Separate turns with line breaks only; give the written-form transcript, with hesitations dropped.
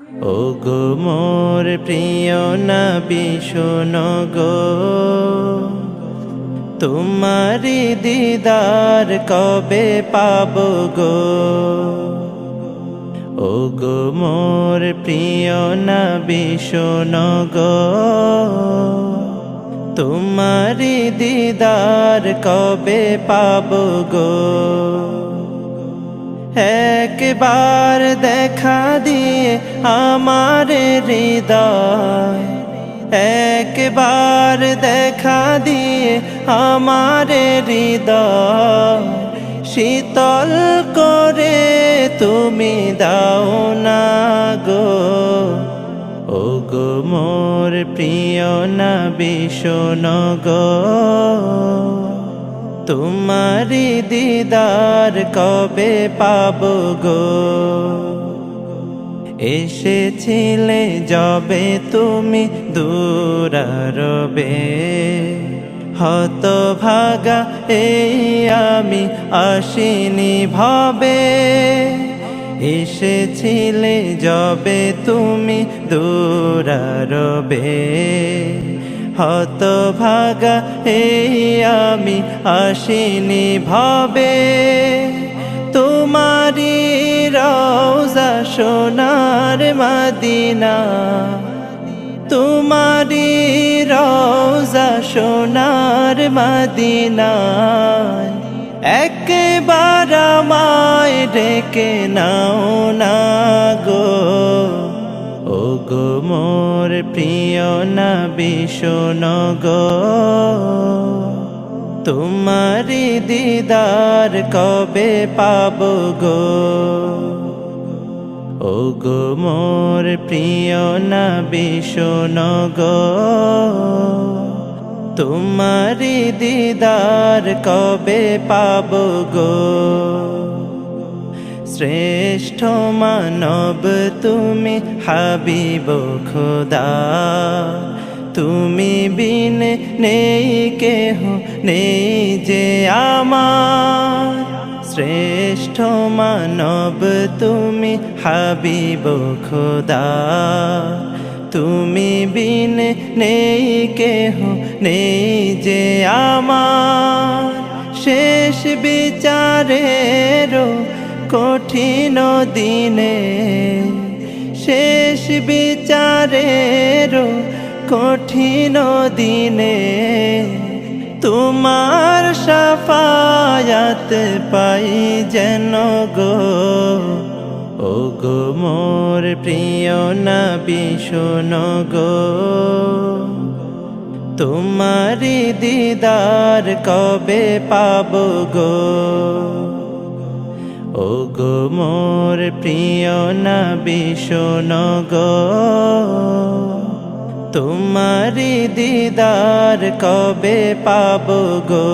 ও গো মোর প্রিয় নবী শোনো গো, তোমারি দিদার কবে পাবো গো। ও গো মোর প্রিয় নবী শোনো গো, তোমারি দিদার কবে পাবো গো। একবার দেখা দিয়ে আমার হৃদয়, একবার দেখা দিয়ে আমার হৃদয় শীতল করে তুমি দাও না গো। ও গো মোর প্রিয় নবী শোনো গো, তোমারি দিদার কবে পাবো গো। এসেছিলে যবে তুমি দূরারবে, হতভাগা এই আমি আসিনি ভবে। এসেছিলে যবে তুমি দূরারবে, হতভাগা এই আমি আসিনি ভবে। তোমারি রওজা সোনার মদিনা, তোমারি রওজা সোনার মদিনা, একবার আমায় ডেকে নাও না গো। ও গো মোর প্রিয় নবী শোনো গো, তোমারি দিদার কবে পাবো গো। ও গো মোর প্রিয় নবী শোনো গো, তোমারি দিদার কবে পাবো গো। শ্রেষ্ঠ মানব তুমি হাবিব খোদা, তুমি বিন নেই কেহ নেই যে আমার। শ্রেষ্ঠ মানব তুমি হাবিব খোদা, তুমি বিন নেই কেহ নেই যে আমার। শেষ বিচারেরও কঠিন দিনে, শেষ বিচারেরও কঠিন দিনে, তোমার শাফায়াত পাই যেন গো। ও গো মোর প্রিয় নবী শোনো গো, তোমারি দিদার কবে পাবো গো। ও গো মোর প্রিয় নবী শোনো গো, তোমারি দিদার কবে পাবো গো।